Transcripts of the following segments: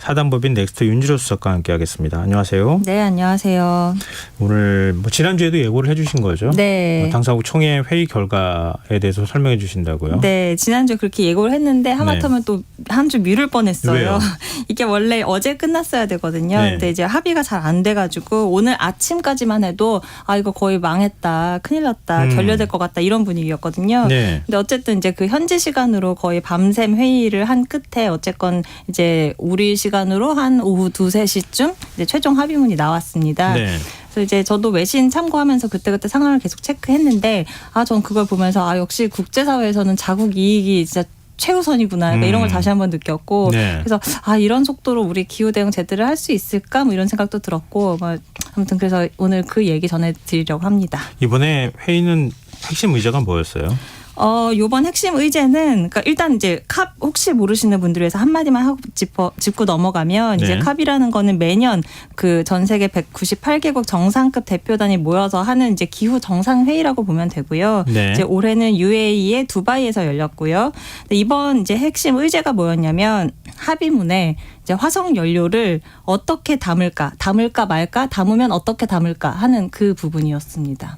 사단법인 넥스트 윤지로 수석과 함께하겠습니다. 안녕하세요. 네, 안녕하세요. 오늘 지난주에도 예고를 해주신 거죠? 네. 당사국 총회 회의 결과에 대해서 설명해 주신다고요? 네, 지난주 그렇게 예고를 했는데 하마터면 또 한 주 미룰 뻔했어요. 왜요? 이게 원래 어제 끝났어야 되거든요. 네. 근데 이제 합의가 잘 안 돼가지고 오늘 아침까지만 해도 이거 거의 망했다, 큰일 났다, 결렬될 것 같다 이런 분위기였거든요. 네. 근데 어쨌든 이제 그 현지 시간으로 거의 밤샘 회의를 한 끝에 어쨌건 이제 우리 시간으로 한 오후 2, 3시쯤 이제 최종 합의문이 나왔습니다. 네. 그래서 이제 저도 외신 참고하면서 그때그때 상황을 계속 체크했는데 전 그걸 보면서 역시 국제사회에서는 자국 이익이 진짜 최우선이구나 이런 걸 다시 한번 느꼈고 네. 그래서 이런 속도로 우리 기후 대응 제대로 할 수 있을까 뭐 이런 생각도 들었고 아무튼 그래서 오늘 그 얘기 전해드리려고 합니다. 이번에 회의는 핵심 의제가 뭐였어요? 요번 핵심 의제는, 그러니까 일단 이제 캅 혹시 모르시는 분들 위해서 한마디만 하고 짚고 넘어가면, 네. 이제 캅이라는 거는 매년 그 전 세계 198개국 정상급 대표단이 모여서 하는 이제 기후 정상회의라고 보면 되고요. 네. 이제 올해는 UAE의 두바이에서 열렸고요. 근데 이번 이제 핵심 의제가 뭐였냐면 합의문에 이제 화석 연료를 어떻게 담을까 말까, 담으면 어떻게 담을까 하는 그 부분이었습니다.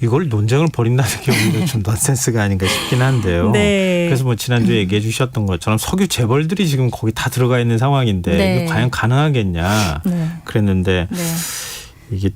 이걸 논쟁을 벌인다는 게 오히려 좀 넌센스가 아닌가 싶긴 한데요. 네. 그래서 지난주에 얘기해 주셨던 것처럼 석유 재벌들이 지금 거기 다 들어가 있는 상황인데 네. 이게 과연 가능하겠냐 네. 그랬는데 네. 이게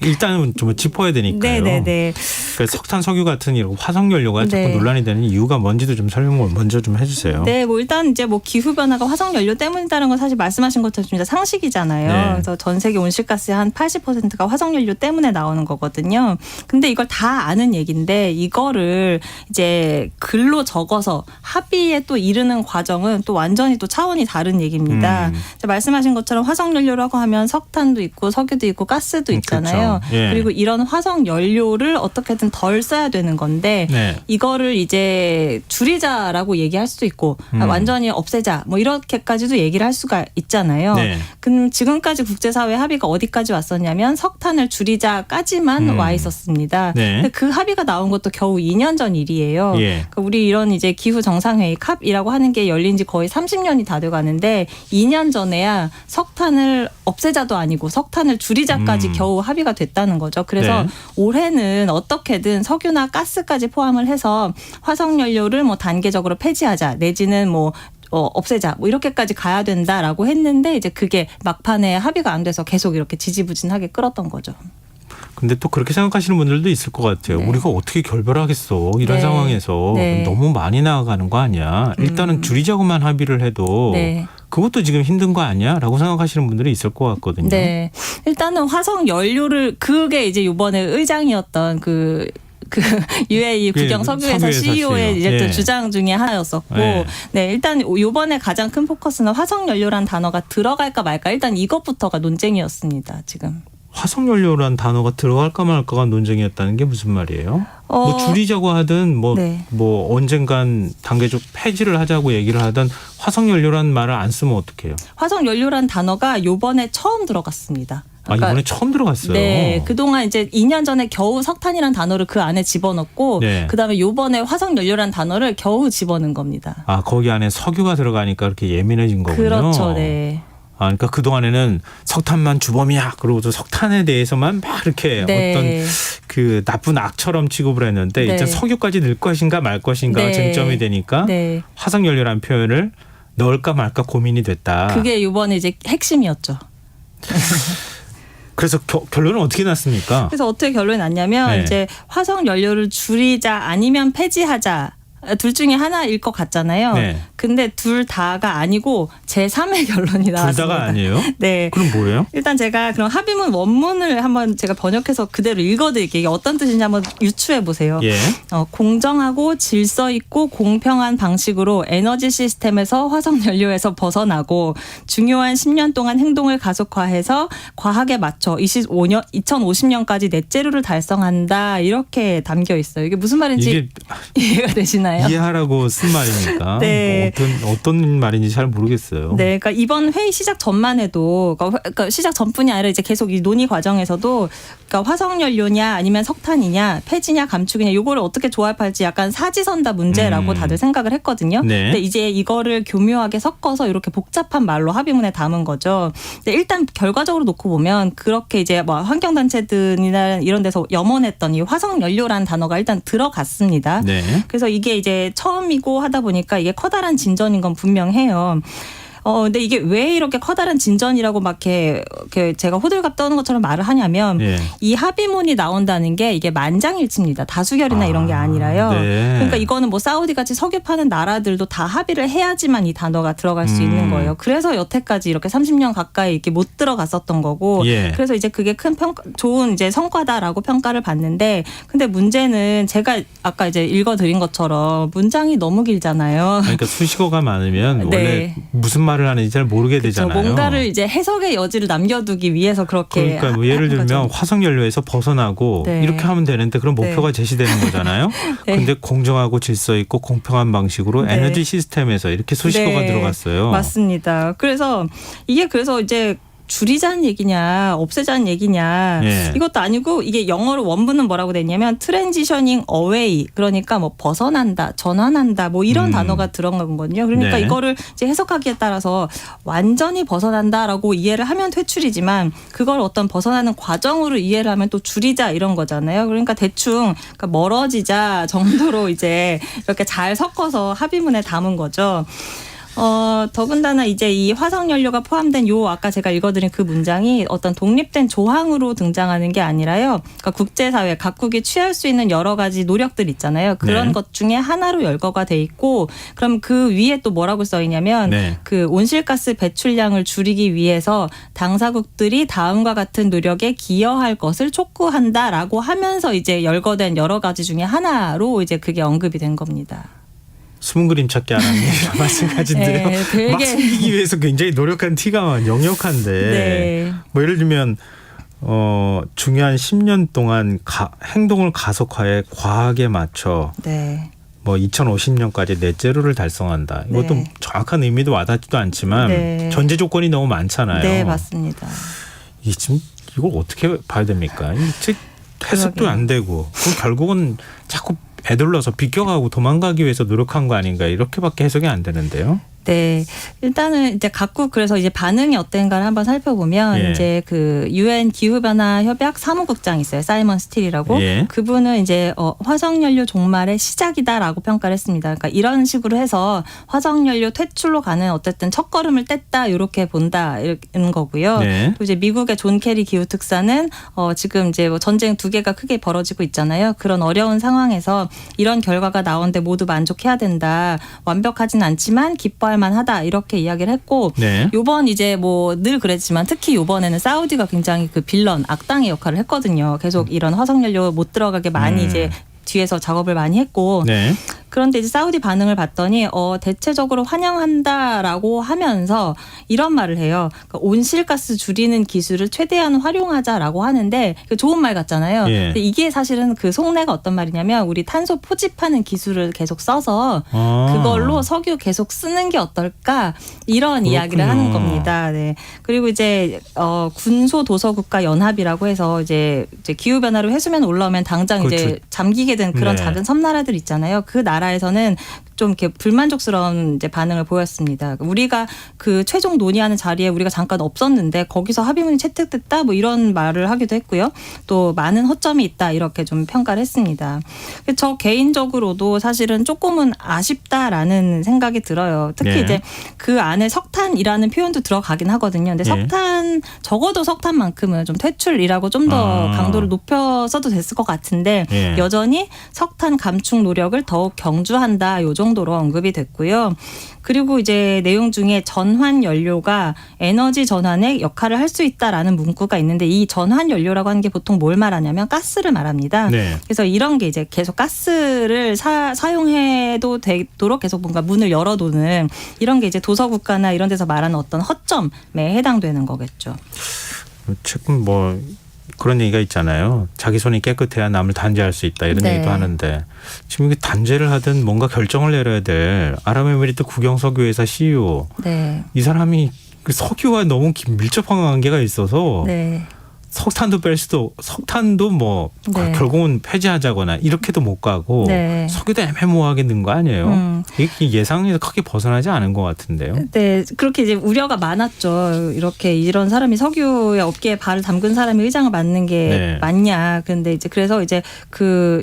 일단은 좀 짚어야 되니까요. 네네네. 그러니까 석탄, 석유 같은 이런 화석 연료가 자꾸 네. 논란이 되는 이유가 뭔지도 좀 설명을 먼저 좀 해주세요. 네, 일단 이제 기후 변화가 화석 연료 때문이라는 건 사실 말씀하신 것처럼 진짜 상식이잖아요. 네. 그래서 전 세계 온실가스의 한 80%가 화석 연료 때문에 나오는 거거든요. 근데 이걸 다 아는 얘기인데 이거를 이제 글로 적어서 합의에 또 이르는 과정은 또 완전히 또 차원이 다른 얘기입니다. 말씀하신 것처럼 화석 연료라고 하면 석탄도 있고 석유도 있고 가스도 있잖아요. 그렇죠. 예. 그리고 이런 화석 연료를 어떻게든 덜 써야 되는 건데 네. 이거를 이제 줄이자라고 얘기할 수도 있고 완전히 없애자 이렇게까지도 얘기를 할 수가 있잖아요. 네. 그럼 지금까지 국제사회 합의가 어디까지 왔었냐면 석탄을 줄이자까지만 와 있었습니다. 네. 근데 그 합의가 나온 것도 겨우 2년 전 일이에요. 예. 그러니까 우리 이런 이제 기후 정상회의 캅이라고 하는 게 열린 지 거의 30년이 다 돼가는데 2년 전에야 석탄을 없애자도 아니고 석탄을 줄이자까지 겨우 합의가 됐다는 거죠. 그래서 네. 올해는 어떻게든 석유나 가스까지 포함을 해서 화석 연료를 단계적으로 폐지하자 내지는 없애자 이렇게까지 가야 된다라고 했는데 이제 그게 막판에 합의가 안 돼서 계속 이렇게 지지부진하게 끌었던 거죠. 근데 또 그렇게 생각하시는 분들도 있을 것 같아요. 네. 우리가 어떻게 결별하겠어. 이런 네. 상황에서 네. 너무 많이 나아가는 거 아니야. 일단은 줄이자고만 합의를 해도 네. 그것도 지금 힘든 거 아니야? 라고 생각하시는 분들이 있을 것 같거든요. 네. 일단은 화석 연료를 그게 이제 이번에 의장이었던 그 UAE 국영 석유회사 CEO의 이제 또 주장 중에 하나였었고, 네, 일단 이번에 가장 큰 포커스는 화석 연료란 단어가 들어갈까 말까 일단 이것부터가 논쟁이었습니다. 지금. 화석 연료란 단어가 들어갈까 말까가 논쟁이었다는 게 무슨 말이에요? 줄이자고 하든 네. 언젠간 단계적 폐지를 하자고 얘기를 하든 화석 연료란 말을 안 쓰면 어떡해요? 화석 연료란 단어가 이번에 처음 들어갔습니다. 이번에 처음 들어갔어요. 네, 그동안 이제 2년 전에 겨우 석탄이란 단어를 그 안에 집어넣고, 네. 그다음에 이번에 화석 연료란 단어를 겨우 집어넣은 겁니다. 거기 안에 석유가 들어가니까 그렇게 예민해진 거군요. 그렇죠, 네. 그러니까 그동안에는 석탄만 주범이야. 그러고서 석탄에 대해서만 막 이렇게 네. 어떤 그 나쁜 악처럼 취급을 했는데 네. 이제 석유까지 넣을 것인가 말 것인가가 네. 쟁점이 되니까 네. 화석연료라는 표현을 넣을까 말까 고민이 됐다. 그게 이번에 이제 핵심이었죠. 그래서 결론은 어떻게 났습니까? 그래서 어떻게 결론이 났냐면 네. 이제 화석 연료를 줄이자 아니면 폐지하자. 둘 중에 하나일 것 같잖아요. 네. 근데 둘 다가 아니고 제3의 결론이 나왔습니다. 둘 다가 아니에요? 네. 그럼 뭐예요? 일단 제가 그럼 합의문 원문을 한번 제가 번역해서 그대로 읽어드릴게요. 이게 어떤 뜻인지 한번 유추해 보세요. 예. 공정하고 질서 있고 공평한 방식으로 에너지 시스템에서 화석 연료에서 벗어나고 중요한 10년 동안 행동을 가속화해서 과학에 맞춰 2050년까지 넷제로를 달성한다. 이렇게 담겨 있어요. 이게 무슨 말인지 이해가 되시나요? 있잖아요. 이해하라고 쓴 말이니까 네. 어떤 말인지 잘 모르겠어요. 네, 그러니까 이번 회의 시작 전만 해도 그러니까 시작 전뿐이 아니라 이제 계속 이 논의 과정에서도 그러니까 화석연료냐 아니면 석탄이냐 폐지냐 감축이냐 요거를 어떻게 조합할지 약간 사지선다 문제라고 다들 생각을 했거든요. 네. 근데 이제 이거를 교묘하게 섞어서 이렇게 복잡한 말로 합의문에 담은 거죠. 근데 일단 결과적으로 놓고 보면 그렇게 이제 뭐 환경단체들이나 이런 데서 염원했던 이 화석연료라는 단어가 일단 들어갔습니다. 네. 그래서 이게 이제 처음이고 하다 보니까 이게 커다란 진전인 건 분명해요. 근데 이게 왜 이렇게 커다란 진전이라고 막 이렇게 제가 호들갑 떠는 것처럼 말을 하냐면 예. 이 합의문이 나온다는 게 이게 만장일치입니다. 다수결이나 이런 게 아니라요. 네. 그러니까 이거는 뭐 사우디 같이 석유 파는 나라들도 다 합의를 해야지만 이 단어가 들어갈 수 있는 거예요. 그래서 여태까지 이렇게 30년 가까이 이렇게 못 들어갔었던 거고. 예. 그래서 이제 그게 큰 좋은 이제 성과다라고 평가를 받는데 근데 문제는 제가 아까 이제 읽어드린 것처럼 문장이 너무 길잖아요. 그러니까 수식어가 많으면 네. 원래 무슨 말을 하는지 잘 모르게 그렇죠. 되잖아요. 뭔가를 이제 해석의 여지를 남겨두기 위해서 그렇게 그러니까 뭐 예를 하는 들면 거죠. 화석연료에서 벗어나고 네. 이렇게 하면 되는데 그런 목표가 네. 제시되는 거잖아요. 네. 근데 공정하고 질서 있고 공평한 방식으로 네. 에너지 시스템에서 이렇게 수식어가 네. 들어갔어요. 맞습니다. 그래서 이게 그래서 이제 줄이자는 얘기냐 없애자는 얘기냐 예. 이것도 아니고 이게 영어로 원문은 뭐라고 돼 있냐면 트랜지셔닝 어웨이 그러니까 뭐 벗어난다 전환한다 뭐 이런 단어가 들어간 거거든요. 그러니까 네. 이거를 이제 해석하기에 따라서 완전히 벗어난다라고 이해를 하면 퇴출이지만 그걸 어떤 벗어나는 과정으로 이해를 하면 또 줄이자 이런 거잖아요. 그러니까 대충 그러니까 멀어지자 정도로 이제 이렇게 잘 섞어서 합의문에 담은 거죠. 더군다나 이제 이 화석연료가 포함된 요 아까 제가 읽어드린 그 문장이 어떤 독립된 조항으로 등장하는 게 아니라요. 그러니까 국제사회 각국이 취할 수 있는 여러 가지 노력들 있잖아요. 그런 네. 것 중에 하나로 열거가 돼 있고 그럼 그 위에 또 뭐라고 써 있냐면 네. 그 온실가스 배출량을 줄이기 위해서 당사국들이 다음과 같은 노력에 기여할 것을 촉구한다라고 하면서 이제 열거된 여러 가지 중에 하나로 이제 그게 언급이 된 겁니다. 숨은 그림 찾기 안 하는 게 마찬가지인데요. 네, 되게. 막 숨기기 위해서 굉장히 노력한 티가 역력한데 네. 뭐 예를 들면 중요한 10년 동안 행동을 가속화해 과학에 맞춰 네. 뭐 2050년까지 넷제로를 달성한다. 이것도 네. 정확한 의미도 와닿지도 않지만 네. 전제 조건이 너무 많잖아요. 네, 맞습니다. 지금 이걸 어떻게 봐야 됩니까? 해석도 그러게요. 안 되고 그럼 결국은 자꾸 애들러서 비껴가고 도망가기 위해서 노력한 거 아닌가 이렇게밖에 해석이 안 되는데요. 네. 일단은 이제 각국 그래서 이제 반응이 어땠는가를 한번 살펴보면 예. 이제 그 UN 기후변화 협약 사무국장이 있어요. 사이먼 스틸이라고. 예. 그분은 이제 화석연료 종말의 시작이다라고 평가를 했습니다. 그러니까 이런 식으로 해서 화석연료 퇴출로 가는 어쨌든 첫걸음을 뗐다 이렇게 본다 이런 거고요. 네. 또 이제 미국의 존 케리 기후특사는 지금 이제 뭐 전쟁 두 개가 크게 벌어지고 있잖아요. 그런 어려운 상황에서 이런 결과가 나오는데 모두 만족해야 된다. 완벽하진 않지만 기뻐할 만하다 이렇게 이야기를 했고 네. 요번 이제 뭐 늘 그랬지만 특히 요번에는 사우디가 굉장히 그 빌런 악당의 역할을 했거든요. 계속 이런 화석연료 못 들어가게 많이 이제 뒤에서 작업을 많이 했고 네. 그런데 이제 사우디 반응을 봤더니 대체적으로 환영한다라고 하면서 이런 말을 해요. 그러니까 온실가스 줄이는 기술을 최대한 활용하자라고 하는데 좋은 말 같잖아요. 예. 근데 이게 사실은 그 속내가 어떤 말이냐면 우리 탄소 포집하는 기술을 계속 써서 그걸로 석유 계속 쓰는 게 어떨까 이런 그렇군요. 이야기를 하는 겁니다. 네. 그리고 이제 군소도서국가 연합이라고 해서 이제 기후 변화로 해수면 올라오면 당장 그렇죠. 이제 잠기게 된 그런 네. 작은 섬나라들 있잖아요. 그 나라에서는 좀 이렇게 불만족스러운 이제 반응을 보였습니다. 우리가 그 최종 논의하는 자리에 우리가 잠깐 없었는데 거기서 합의문이 채택됐다 뭐 이런 말을 하기도 했고요. 또 많은 허점이 있다 이렇게 좀 평가를 했습니다. 저 개인적으로도 사실은 조금은 아쉽다라는 생각이 들어요. 특히 네. 이제 그 안에 석탄이라는 표현도 들어가긴 하거든요. 근데 석탄 적어도 석탄만큼은 좀 퇴출이라고 좀 더 강도를 높여서도 됐을 것 같은데 예. 여전히 석탄 감축 노력을 더욱 경주한다. 요 정도로 언급이 됐고요. 그리고 이제 내용 중에 전환 연료가 에너지 전환의 역할을 할 수 있다라는 문구가 있는데 이 전환 연료라고 하는 게 보통 뭘 말하냐면 가스를 말합니다. 네. 그래서 이런 게 이제 계속 가스를 사용해도 되도록 계속 뭔가 문을 열어두는 이런 게 이제 도서국가나 이런 데서 말하는 어떤 허점에 해당되는 거겠죠. 지금 뭐 그런 얘기가 있잖아요. 자기 손이 깨끗해야 남을 단죄할 수 있다 이런 네. 얘기도 하는데 지금 이게 단죄를 하든 뭔가 결정을 내려야 될 아랍에미리트 국영석유회사 CEO 네. 이 사람이 그 석유와 너무 밀접한 관계가 있어서 네. 석탄도 뺄 수도 석탄도 뭐 네. 결국은 폐지하자거나 이렇게도 못 가고 네. 석유도 애매모호하게 는 거 아니에요? 이게 예상에서 크게 벗어나지 않은 것 같은데요. 네, 그렇게 이제 우려가 많았죠. 이렇게 이런 사람이 석유의 업계에 발을 담근 사람이 의장을 맡는 게 네. 맞냐. 그런데 이제 그래서 이제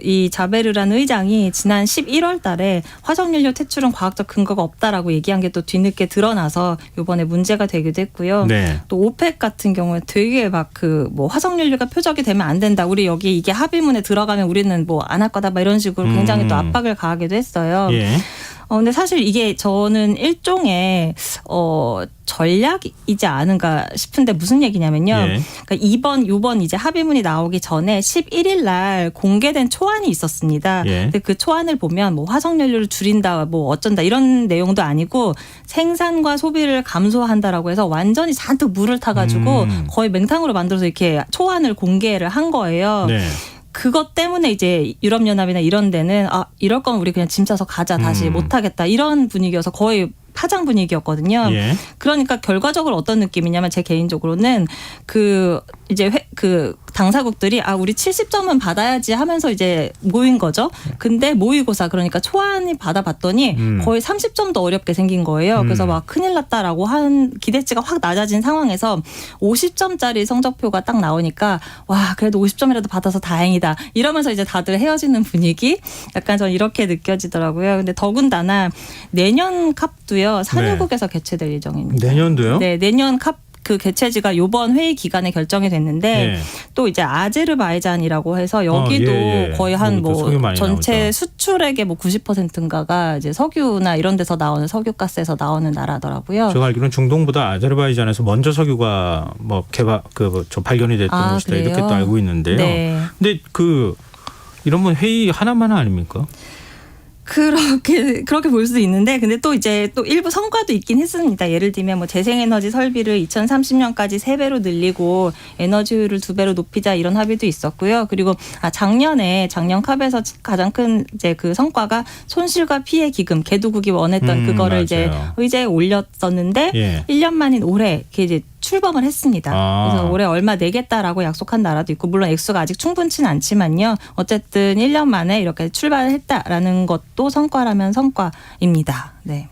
이 자베르라는 의장이 지난 11월 달에 화석연료 퇴출은 과학적 근거가 없다라고 얘기한 게 또 뒤늦게 드러나서 이번에 문제가 되기도 했고요. 네. 또 오펙 같은 경우에 되게 막 뭐 화석연료가 표적이 되면 안 된다. 우리 여기 이게 합의문에 들어가면 우리는 뭐 안 할 거다. 막 이런 식으로 굉장히 또 압박을 가하기도 했어요. 예. 근데 사실 이게 저는 일종의 전략이지 않은가 싶은데 무슨 얘기냐면요. 예. 그러니까 이번 이제 합의문이 나오기 전에 11일 날 공개된 초안이 있었습니다. 예. 근데 그 초안을 보면 뭐 화석연료를 줄인다, 뭐 어쩐다 이런 내용도 아니고 생산과 소비를 감소한다라고 해서 완전히 잔뜩 물을 타가지고 거의 맹탕으로 만들어서 이렇게 초안을 공개를 한 거예요. 네. 그것 때문에 이제 유럽연합이나 이런 데는 이럴 거면 우리 그냥 짐 싸서 가자 다시 못하겠다 이런 분위기여서 거의 파장 분위기였거든요. 예. 그러니까 결과적으로 어떤 느낌이냐면 제 개인적으로는 그 당사국들이 우리 70점은 받아야지 하면서 이제 모인 거죠. 근데 모의고사 그러니까 초안이 받아봤더니 거의 30점도 어렵게 생긴 거예요. 그래서 막 큰일 났다라고 한 기대치가 확 낮아진 상황에서 50점짜리 성적표가 딱 나오니까 와 그래도 50점이라도 받아서 다행이다 이러면서 이제 다들 헤어지는 분위기 약간 전 이렇게 느껴지더라고요. 근데 더군다나 내년 캅도요 산유국에서 개최될 예정입니다. 내년도요? 네, 내년 캅 그 개최지가 이번 회의 기간에 결정이 됐는데 예. 또 이제 아제르바이잔이라고 해서 여기도 예. 거의 한 여기도 석유 많이 전체 나오죠. 수출액의 90%인가가 이제 석유나 이런 데서 나오는 석유가스에서 나오는 나라더라고요. 제가 알기로는 중동보다 아제르바이잔에서 먼저 석유가 뭐 발견이 됐던 것이다 그래요? 이렇게 또 알고 있는데요. 네. 근데 이러면 회의 하나만 아닙니까? 그렇게 볼 수도 있는데 근데 또 이제 또 일부 성과도 있긴 했습니다. 예를 들면 뭐 재생에너지 설비를 2030년까지 3배로 늘리고 에너지 효율을 2배로 높이자 이런 합의도 있었고요. 그리고 작년 캅에서 가장 큰 이제 그 성과가 손실과 피해 기금 개도국이 원했던 그거를 맞아요. 이제 의제에 올렸었는데 예. 1년 만인 올해 그게 이제 출범을 했습니다. 그래서 올해 얼마 내겠다라고 약속한 나라도 있고 물론 액수가 아직 충분치는 않지만요. 어쨌든 1년 만에 이렇게 출발을 했다라는 것도 성과라면 성과입니다. 네.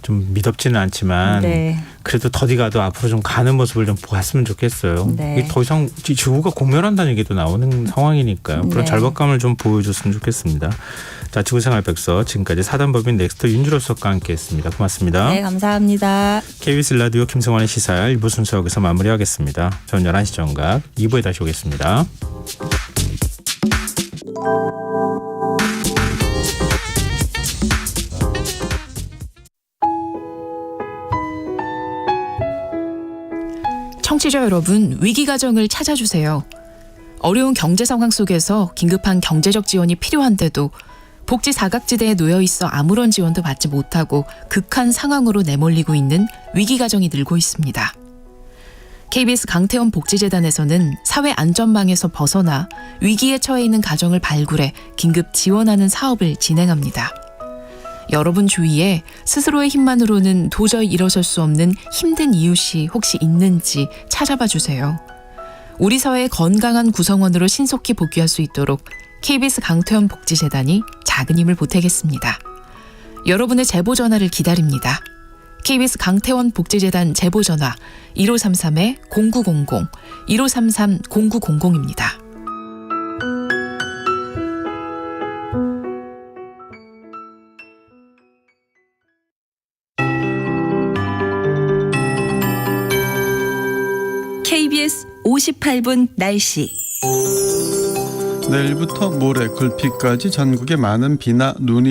좀 미덥지는 않지만 네. 그래도 더디 가도 앞으로 좀 가는 모습을 좀 봤으면 좋겠어요. 네. 이게 더 이상 지구가 공멸한다는 얘기도 나오는 상황이니까요. 그런 네. 절박감을 좀 보여줬으면 좋겠습니다. 자, 지구생활백서 지금까지 사단법인 넥스트 윤주로 수석과 함께했습니다. 고맙습니다. 네, 감사합니다. KBS 라디오 김성환의 시사열 1부 순서 여기서 마무리하겠습니다. 저는 11시 정각 2부에 다시 오겠습니다. 청취자 여러분, 위기가정을 찾아주세요. 어려운 경제 상황 속에서 긴급한 경제적 지원이 필요한데도 복지 사각지대에 놓여 있어 아무런 지원도 받지 못하고 극한 상황으로 내몰리고 있는 위기가정이 늘고 있습니다. KBS 강태원 복지재단에서는 사회 안전망에서 벗어나 위기에 처해 있는 가정을 발굴해 긴급 지원하는 사업을 진행합니다. 여러분 주위에 스스로의 힘만으로는 도저히 일어설 수 없는 힘든 이웃이 혹시 있는지 찾아봐 주세요. 우리 사회의 건강한 구성원으로 신속히 복귀할 수 있도록 KBS 강태원 복지재단이 작은 힘을 보태겠습니다. 여러분의 제보 전화를 기다립니다. KBS 강태원 복지재단 제보 전화 1533-0900, 1533-0900입니다. KBS 58분 날씨. 내일부터 모레 글피까지 전국에 많은 비나 눈이